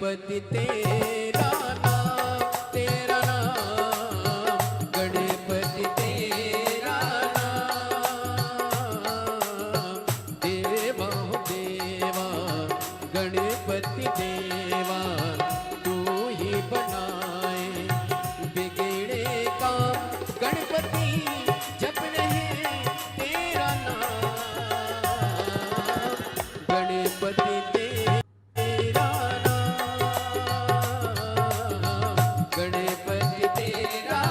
गणपति तेरा नाम, तेरा नाम, गणपति तेरा नाम। देवा हो देवा, गणपति देवा, तू ही बनाए बिगड़े काम। गणपति जप रहे तेरा नाम, गणपति तेरा नाम, गणपति तेरा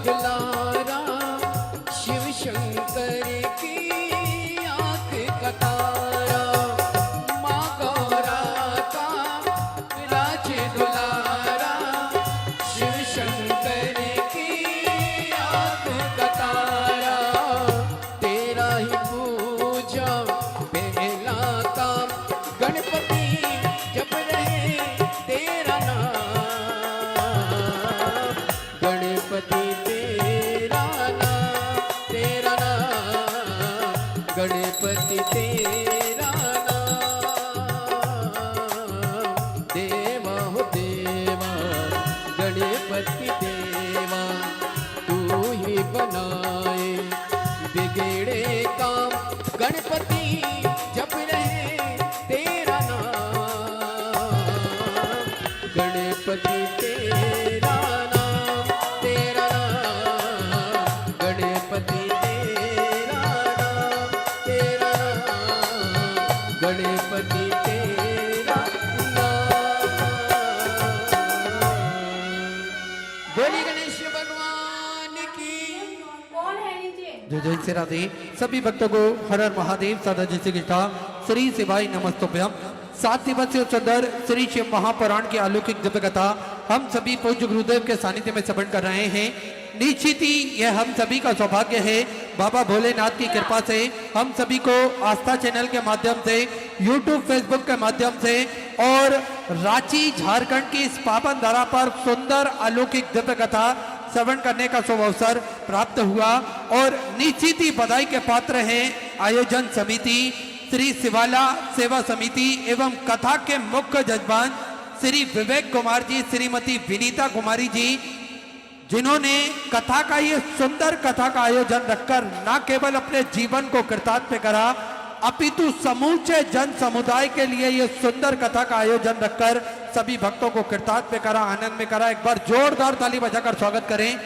दुलारा, शिव शंकर की आंख का तारा। माँ गौरा का राज दुलारा, शिव शंकर की आंख का तारा। तेरा ही पूजा पहला काम, गणपति जप रहे तेरा नाम, गणपति तेरा नाम, तेरा नाम, गणपति तेरा नाम। देवा हो देवा, गणपति देवा, तू ही बनाए बिगड़े काम। गणपति जप रहे तेरा नाम, गणपति तेरा नाम, तेरा नाम, गणपति तेरा नाम, तेरा नाम, गणपति तेरा नाम। बोली गणेश भगवान की। कौन है नीचे? जय जय श्री राधे। सभी भक्तों को हर हर महादेव सदा जय श्री कृष्णा श्री शिवाय नमस्तुभ्यम। 7 दिवसीय सुंदर श्री शिव महापुराण की अलौकिक दिव्य कथा हम सभी पूज्य गुरुदेव के सानिध्य में श्रवण कर रहे हैं। निश्चित ही यह हम सभी का सौभाग्य है, बाबा भोलेनाथ की कृपा से हम सभी को आस्था चैनल के माध्यम से, यूट्यूब फेसबुक के माध्यम से और रांची झारखंड की इस पावन धरा पर सुंदर अलौकिक दिव्य कथा श्रवण करने का शुभ अवसर प्राप्त हुआ। और निश्चित ही बधाई के पात्र हैं आयोजन समिति, श्री शिवाला सेवा समिति एवं कथा के मुख्य जजमान श्री विवेक कुमार जी, श्रीमती विनीता कुमारी जी, जिन्होंने कथा का ये सुंदर कथा का आयोजन रखकर न केवल अपने जीवन को कृतार्थ करा, अपितु समूचे जन समुदाय के लिए ये सुंदर कथा का आयोजन रखकर सभी भक्तों को कृतार्थ करा, आनंद में करा। एक बार जोरदार ताली बजाकर स्वागत करें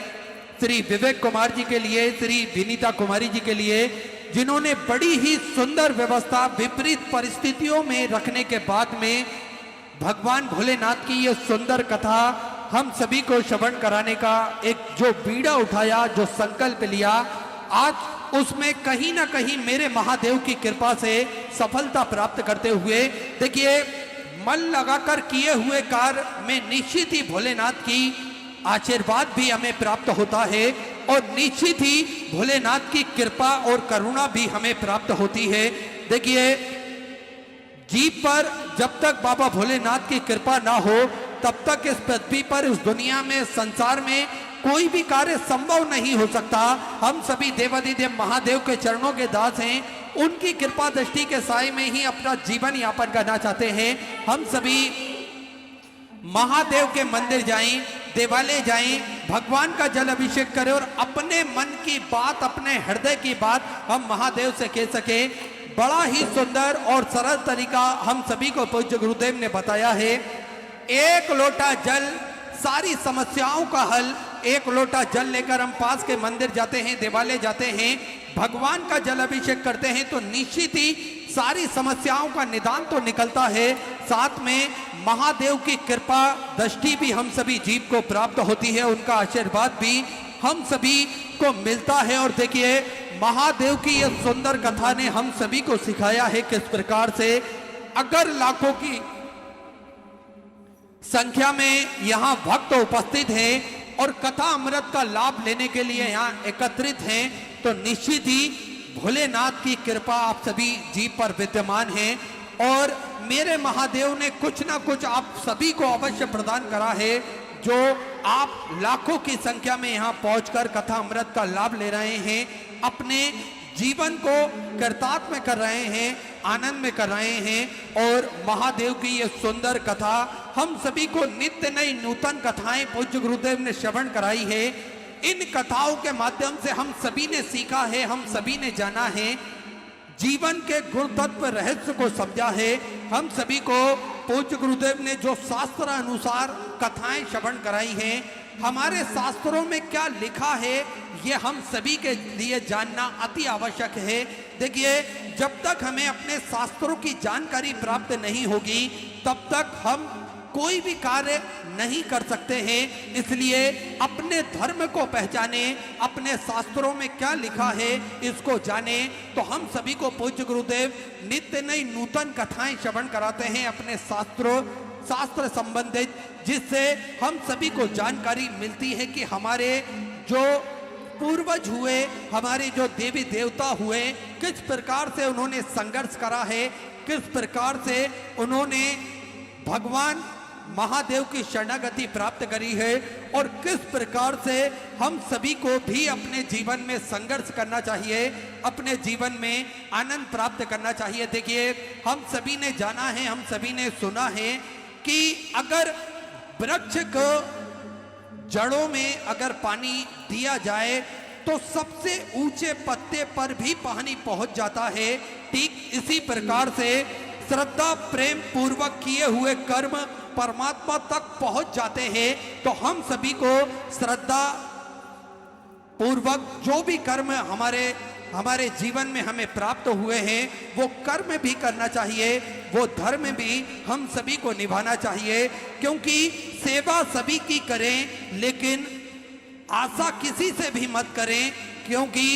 श्री विवेक कुमार जी के लिए, श्री विनीता कुमारी जी के लिए, जिन्होंने बड़ी ही सुंदर व्यवस्था विपरीत परिस्थितियों में रखने के बाद में भगवान भोलेनाथ की ये सुंदर कथा हम सभी को श्रवण कराने का एक जो बीड़ा उठाया, जो संकल्प लिया, आज उसमें कहीं ना कहीं मेरे महादेव की कृपा से सफलता प्राप्त करते हुए, देखिए मन लगाकर किए हुए कार्य में निश्चित ही भोलेनाथ की आशीर्वाद भी हमें प्राप्त होता है और निश्चित ही भोलेनाथ की कृपा और करुणा भी हमें प्राप्त होती है। देखिए जीव पर जब तक बाबा भोलेनाथ की कृपा ना हो तब तक इस पृथ्वी पर, इस दुनिया में, संसार में कोई भी कार्य संभव नहीं हो सकता। हम सभी देवाधिदेव महादेव के चरणों के दास हैं, उनकी कृपा दृष्टि के साए में ही अपना जीवन यापन करना चाहते हैं। हम सभी महादेव के मंदिर जाएं, देवालय जाएं, भगवान का जल अभिषेक करें और अपने मन की बात, अपने हृदय की बात हम महादेव से कह सके। बड़ा ही सुंदर और सरल तरीका हम सभी को पूज्य गुरुदेव ने बताया है। एक लोटा जल सारी समस्याओं का हल। एक लोटा जल लेकर हम पास के मंदिर जाते हैं, देवालय जाते हैं, भगवान का जल अभिषेक करते हैं तो निश्चित ही सारी समस्याओं का निदान तो निकलता है, साथ में महादेव की कृपा दृष्टि भी हम सभी जीव को प्राप्त होती है, उनका आशीर्वाद भी हम सभी को मिलता है। और देखिए महादेव की यह सुंदर कथा ने हम सभी को सिखाया है किस प्रकार से अगर लाखों की संख्या में यहाँ भक्त उपस्थित हैं और कथा अमृत का लाभ लेने के लिए यहाँ एकत्रित हैं तो निश्चित ही भोलेनाथ की कृपा आप सभी जीव पर विद्यमान है और मेरे महादेव ने कुछ ना कुछ आप सभी को अवश्य प्रदान करा है, जो आप लाखों की संख्या में यहाँ पहुंचकर कथा अमृत का लाभ ले रहे हैं, अपने जीवन को कृतार्थ में कर रहे हैं, आनंद में कर रहे हैं। और महादेव की ये सुंदर कथा हम सभी को नित्य नई नूतन कथाएं पूज्य गुरुदेव ने श्रवण कराई है। इन कथाओं के माध्यम से हम सभी ने सीखा है, हम सभी ने जाना है, जीवन के गुण तत्व रहस्य को समझा है। हम सभी को पूज्य गुरुदेव ने जो शास्त्र अनुसार कथाएं श्रवण कराई हैं, हमारे शास्त्रों में क्या लिखा है ये हम सभी के लिए जानना अति आवश्यक है। देखिए जब तक हमें अपने शास्त्रों की जानकारी प्राप्त नहीं होगी तब तक हम कोई भी कार्य नहीं कर सकते हैं। इसलिए अपने धर्म को पहचाने, अपने शास्त्रों में क्या लिखा है इसको जाने। तो हम सभी को पूज्य गुरुदेव नित्य नई नूतन कथाएं श्रवण कराते हैं अपने शास्त्र संबंधित, जिससे हम सभी को जानकारी मिलती है कि हमारे जो पूर्वज हुए, हमारे जो देवी देवता हुए, किस प्रकार से उन्होंने संघर्ष करा है, किस प्रकार से उन्होंने भगवान महादेव की शरणागति प्राप्त करी है और किस प्रकार से हम सभी को भी अपने जीवन में संघर्ष करना चाहिए, अपने जीवन में आनंद प्राप्त करना चाहिए। देखिए हम सभी ने जाना है, हम सभी ने सुना है कि अगर वृक्ष को जड़ों में अगर पानी दिया जाए तो सबसे ऊंचे पत्ते पर भी पानी पहुंच जाता है। ठीक इसी प्रकार से श्रद्धा प्रेम पूर्वक किए हुए कर्म परमात्मा तक पहुंच जाते हैं। तो हम सभी को श्रद्धा पूर्वक जो भी कर्म हमारे जीवन में हमें प्राप्त हुए हैं वो कर्म भी करना चाहिए, वो धर्म भी हम सभी को निभाना चाहिए। क्योंकि सेवा सभी की करें लेकिन आशा किसी से भी मत करें, क्योंकि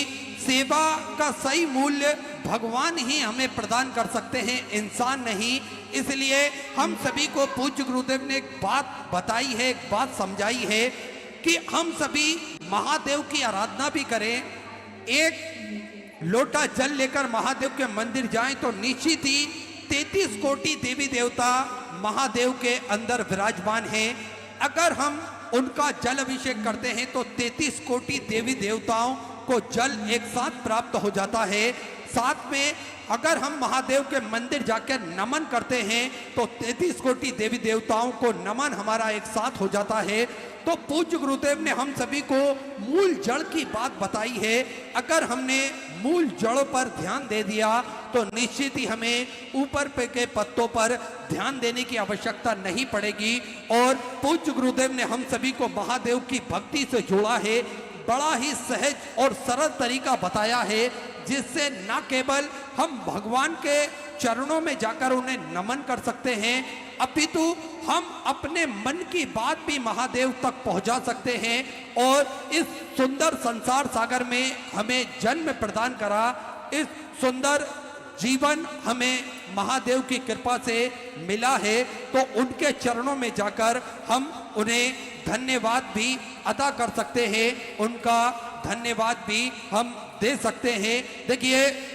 सेवा का सही मूल्य भगवान ही हमें प्रदान कर सकते हैं, इंसान नहीं। इसलिए हम सभी को पूज्य गुरुदेव ने एक बात बताई है, एक बात समझाई है कि हम सभी महादेव की आराधना भी करें। एक लोटा जल लेकर महादेव के मंदिर जाएं तो निश्चित ही 33 कोटि देवी देवता महादेव के अंदर विराजमान हैं। अगर हम उनका जल अभिषेक करते हैं तो 33 कोटि देवी देवताओं को जल एक साथ प्राप्त हो जाता है। साथ में अगर हम महादेव के मंदिर जाकर नमन करते हैं तो 33 कोटि देवी देवताओं को नमन हमारा एक साथ हो जाता है। तो पूज्य गुरुदेव ने हम सभी को मूल जड़ की बात बताई है। अगर हमने मूल जड़ पर ध्यान दे दिया तो निश्चित ही हमें ऊपर पे के पत्तों पर ध्यान देने की आवश्यकता नहीं पड़ेगी। और पूज्य गुरुदेव ने हम सभी को महादेव की भक्ति से जोड़ा है, बड़ा ही सहज और सरल तरीका बताया है, जिससे न केवल हम भगवान के चरणों में जाकर उन्हें नमन कर सकते हैं, अपितु हम अपने मन की बात भी महादेव तक पहुंचा सकते हैं। और इस सुंदर संसार सागर में हमें जन्म प्रदान करा, इस सुंदर जीवन हमें महादेव की कृपा से मिला है, तो उनके चरणों में जाकर हम उन्हें धन्यवाद भी अदा कर सकते हैं, उनका धन्यवाद भी हम दे सकते हैं। देखिए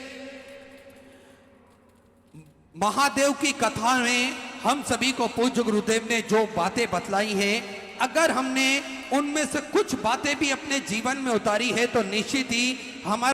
महादेव की कथा में हम सभी को पूज्य गुरुदेव ने जो बातें बतलाई हैं, अगर हमने उनमें से कुछ बातें भी अपने जीवन में उतारी है तो निश्चित ही हमारा